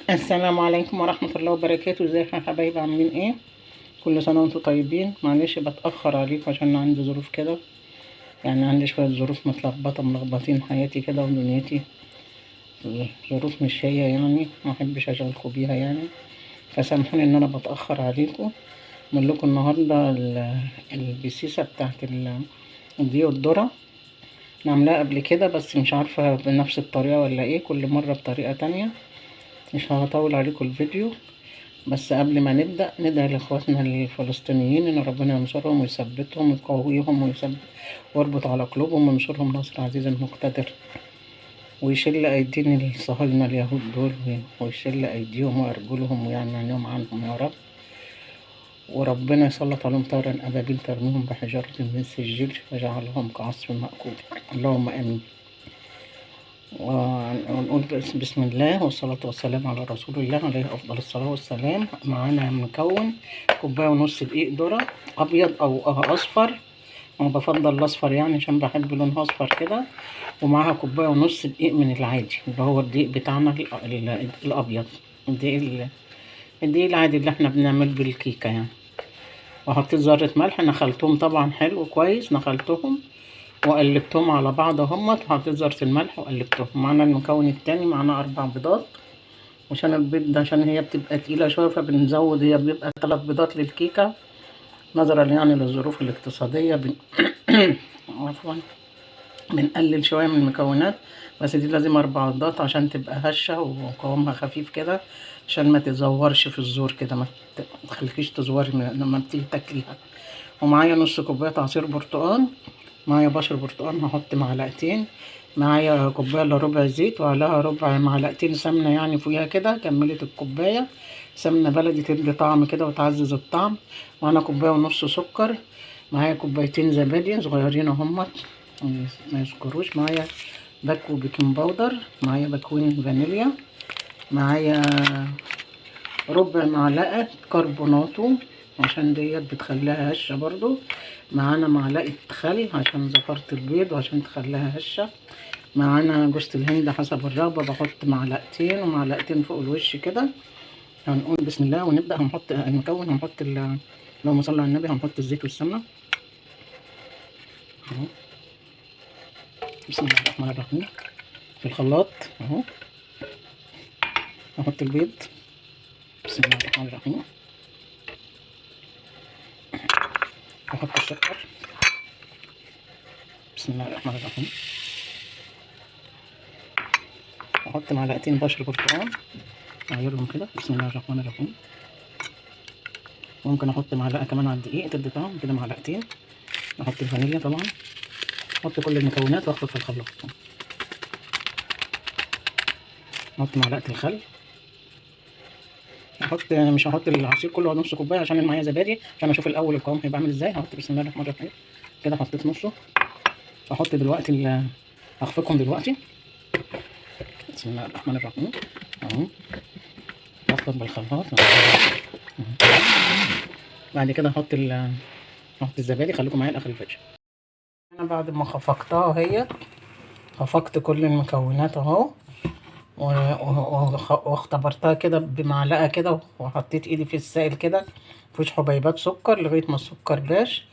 السلام عليكم ورحمة الله وبركاته. ازيكم يا حبايبي؟ عاملين ايه؟ كل سنة وانتم طيبين. معلش بتأخر عليكم عشان عندي ظروف كده، يعني عندي شوية ظروف متلخبطة ملخبطين حياتي كده ودنيتي. ظروف مش هي يعني، محبش اشغلكوا بيها يعني، فسامحوني ان انا بتأخر عليكم. بقول لكم النهاردة البسيسة بتاعت الدقيق والذرة أنا عاملاها قبل كده، بس مش عارفة بنفس الطريقة ولا ايه، كل مرة بطريقة تانية. مش هطول عليكم الفيديو، بس قبل ما نبدأ ندعي لإخواتنا الفلسطينيين إن ربنا ينصرهم ويثبتهم ويقويهم ويربط على قلوبهم وينصرهم نصر عزيز مقتدر، ويشل أيدين الصهاينة اليهود دول، ويشل أيديهم وأرجلهم ويعني عنهم يا رب. وربنا يسلط عليهم طيرا أبابيل ترميهم بحجارة من سجيل فجعلهم كعصف مأكول. اللهم آمين. ونقول بسم الله والصلاة والسلام على رسول الله عليه أفضل الصلاة والسلام. معانا مكون كوباية ونص دقيق ذرة أبيض أو أصفر، أنا بفضل الأصفر يعني عشان بحب لونها أصفر كده. ومعاها كوباية ونص دقيق من العادي اللي هو الدقيق بتاعنا الأبيض، الدقيق العادي اللي احنا بنعمل بالكيكة يعني. وحطيت ذرة ملح، نخلتهم طبعا حلو كويس، نخلتهم وقلبتهم على بعض اهمت، وحطيت ذرة الملح وقلبتهم. معانا المكون التاني، معانا 4 بيضات، عشان البيض ده عشان هي بتبقى تقيلة شوية فبنزود، هي بيبقى 3 بيضات للكيكة نظرا يعني للظروف الاقتصادية عفوا بنقلل شوية من المكونات، بس دي لازم 4 بيضات عشان تبقى هشة وقوامها خفيف كده، عشان ما تزورش في الزور كده، ما تخليكيش تزوري لما بتيجي تاكليها. ومعايا نص كوباية عصير برتقال، معايا بشر برتقال هحط معلقتين، معايا كوباية الا ربع زيت وعليها ربع معلقتين سمنة يعني فوقيها كده، كملت الكوباية سمنة بلدي تدي طعم كده وتعزز الطعم. معانا كوباية ونص سكر، معايا كوبايتين زبادي صغيرين اهمت ما يسكروش، معايا باكو بيكنج باودر، معايا باكوين فانيليا، معايا ربع معلقة كربوناتو عشان ديت بتخليها هشة برضو، معانا معلقة خل عشان زفرة البيض وعشان تخليها هشة، معانا جوزة الهند حسب الرغبة بحط معلقتين ومعلقتين فوق الوش كده. هنقول بسم الله ونبدأ. هنحط المكون، هنحط اللهم صل على النبي، هنحط الزيت والسمنة اهو. بسم الله الرحمن الرحيم. في الخلاط اهو هحط البيض، بسم الله الرحمن الرحيم. هحط السكر، بسم الله الرحمن الرحيم. احط معلقتين بشر برتقال اعيرهم كده، بسم الله الرحمن الرحيم. ممكن احط معلقه كمان على الدقيق تدي طعم كده، معلقتين. احط الفانيليا طبعا، احط كل المكونات واخلط في الخلاط. احط معلقه الخل، مش هحط العصير كله نص كوبايه عشان معايا زبادي، عشان اشوف الاول القوام هيبقى عامل ازاي. هحط بسم الله الرحمن الرحيم كده، حطيت نصه. احط دلوقتي هخفقهم دلوقتي، بسم الله الرحمن الرحيم اهو. اخلط بالخلاط بعد كده احط الزبادي. خليكم معايا لاخر الفيديو. انا بعد ما خفقتها اهي، خفقت كل المكونات اهو، واختبرتها كده بمعلقه كده، وحطيت ايدي في السائل كده مفيش حبيبات سكر لغايه ما السكر باش.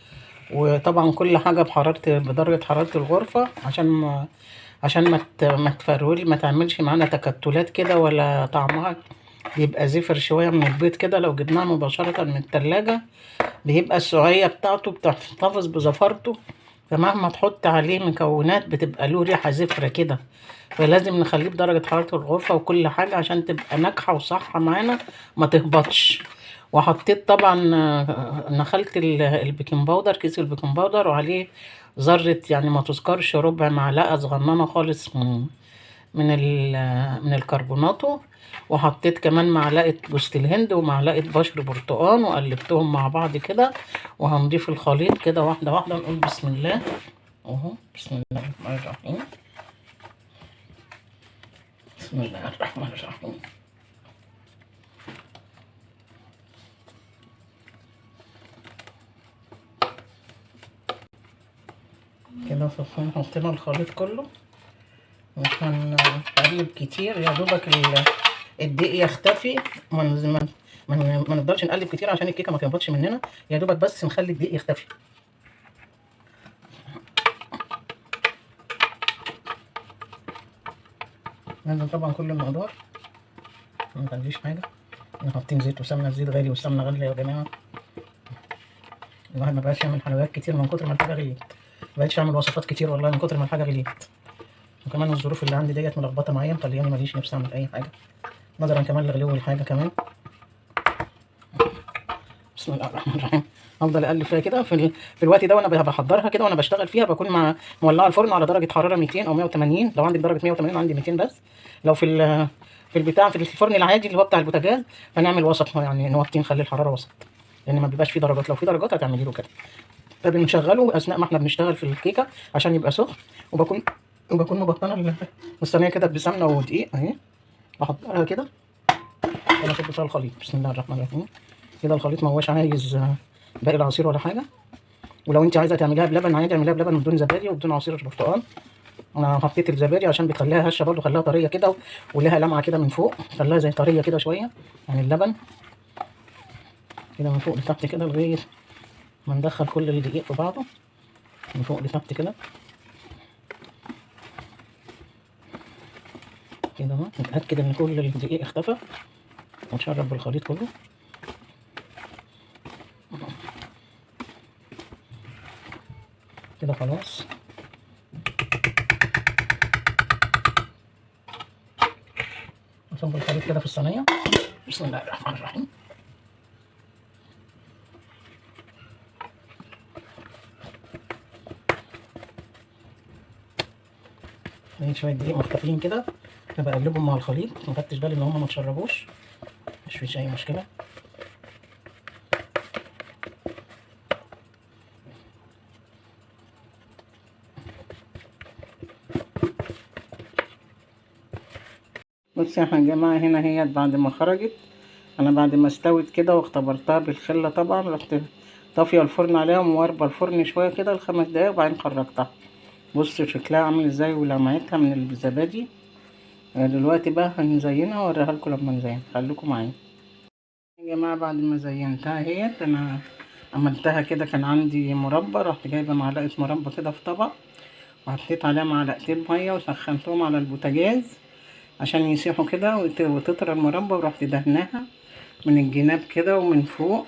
وطبعا كل حاجه بدرجه حراره الغرفه عشان ما تفرول، ما تعملش معانا تكتلات كده ولا طعمها بيبقى زفر شويه من البيض كده. لو جبناها مباشره من التلاجة بيبقى السعية بتاعته بتحتفظ بزفرته، فمهما تحط عليه مكونات بتبقى له ريحة زفرة كده، فلازم نخليه بدرجة حرارة الغرفة وكل حاجة عشان تبقى ناجحة وصحة معانا ما تهبطش. وحطيت طبعا نخلت البيكنج باودر، كيس البيكنج باودر، وعليه ذرة يعني ما تذكرش ربع معلقة صغننة خالص من الكربوناتو. وحطيت كمان معلقة جوز الهند ومعلقة بشر برتقان وقلبتهم مع بعض كده. وهنضيف الخليط كده واحدة واحدة، نقول بسم الله اهو. بسم الله الرحمن الرحيم، بسم الله الرحمن الرحيم. كده حطينا الخليط كله، مش هنقلب كتير، يا دوبك الدقيق يختفي. ما نفضلش نقلب كتير عشان الكيكه ما تهبطش مننا، يا دوبك بس نخلي الدقيق يختفي. ننزل طبعا كل المقدار، ما نخليش حاجه. احنا حاطين زيت وسمنه، الزيت غالي والسمنه غاليه يا جماعه. الواحد ما بقاش يعمل حلويات كتير من كتر ما الحاجه غليت، ما بقتش اعمل وصفات كتير والله من كتر ما الحاجه غليت. وكمان الظروف اللي عندي ديت ملخبطه معايا، مخلياني ماليش نفسي اعمل اي حاجه، نظرا كمان لغلو الحاجه كمان. بسم الله الرحمن الرحيم. افضل اقلب فيها كده في الوقت ده وانا بحضرها كده وانا بشتغل فيها، بكون مولعه الفرن على درجه حراره 200 او 180. لو عندك درجه 180 عندي 200 بس. لو في البتاع في الفرن العادي اللي هو بتاع البوتاجاز، فنعمل وسط، يعني نوطي نخلي الحراره وسط، لان ما بيبقاش فيه درجات. لو في درجات هتعملي له كده. فبنشغله اثناء ما احنا بنشتغل في الكيكه عشان يبقى سخن. وبكون مبطنه الصينيه كده بسمنه ودقيق اهي، بحطها كده وانا اصب فيها الخليط. بسم الله الرحمن الرحيم. كده الخليط ما هوش عايز باقي العصير ولا حاجه. ولو انت عايزه تعمليها بلبن عادي اعمليها بلبن بدون زبادي وبدون عصير برتقال. انا حطيت الزبادي عشان بتخليها هشه برضو، خليها طريه كده ولها لمعه كده من فوق، خليها زي طريه كده شويه يعني اللبن كده من فوق لتحت كده لغايه ما ندخل كل الدقيق في بعضه من فوق لتحت كده كده اهو. نتاكد ان كل الدقيق اختفى ونشرب بالخليط كله كده خلاص. نصب الخليط كده في الصينيه. بسم الله الرحمن الرحيم. شويه دقيق مختفيين كده، بقلبهم مع الخليط، ما خدتش بالي ان هم ما اتشربوش، مش فيش اي مشكله. بصوا يا جماعه، هنا هي بعد ما خرجت، انا بعد ما استوت كده واختبرتها بالخله طبعا، رحت طافيه الفرن عليها ومواربه الفرن شويه كده ل5 دقايق وبعدين خرجتها. بصوا شكلها عامل ازاي ولمعتها من الزبادي. دلوقتي بقى هنزينها واوريها لكم لما نزين، خليكم معايا يا جماعه. بعد ما زينتها اهيت، انا عملتها كده، كان عندي مربى، رحت جايبه معلقه مربى كده في طبق وحطيت عليها معلقتين ميه وسخنتهم على البوتاجاز عشان يسيحوا كده وتطرى المربى، ورحت دهناها من الجناب كده ومن فوق،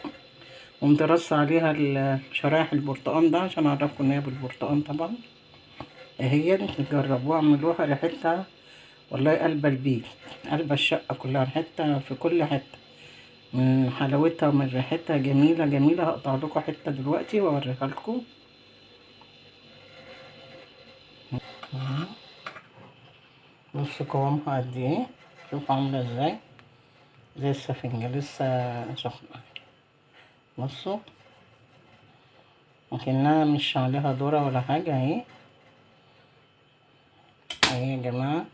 وقمت رص عليها شرايح البرتقال ده عشان اعرفكم ان هي بالبرتقال طبعا. اهي تجربوها اعملوها، ريحتها والله قلب البيت، قلب الشقه كلها، حته في كل حته من حلاوتها ومن ريحتها جميله جميله. هقطع لكم حته دلوقتي واوريها لكم. بصوا قوامها قد ايه، شوفوا عامله ازاي، زي السفنجه لسه سخنه. بصوا لكنها مش عليها ذرة ولا حاجه اهي. اهي يا جماعه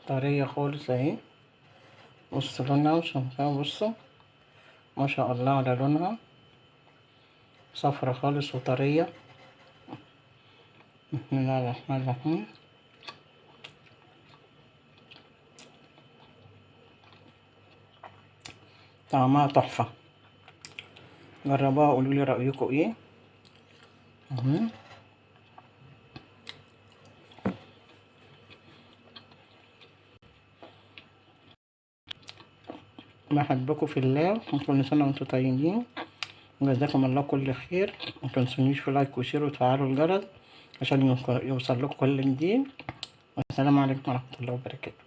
طريه خالص اهي. بصوا لونها وشوفوها، بصوا ما شاء الله على لونها، صفرة خالص وطريه. بسم الله الرحمن الرحيم. طعمها تحفه، جربوها وقولوا لي رايكم ايه. بحبكم في الله، وكل سنه وانتم طيبين، وجزاكم الله كل خير. متنسونيش في لايك وشير وتفعلوا الجرس عشان يوصل لكم كل جديد. والسلام عليكم ورحمه الله وبركاته.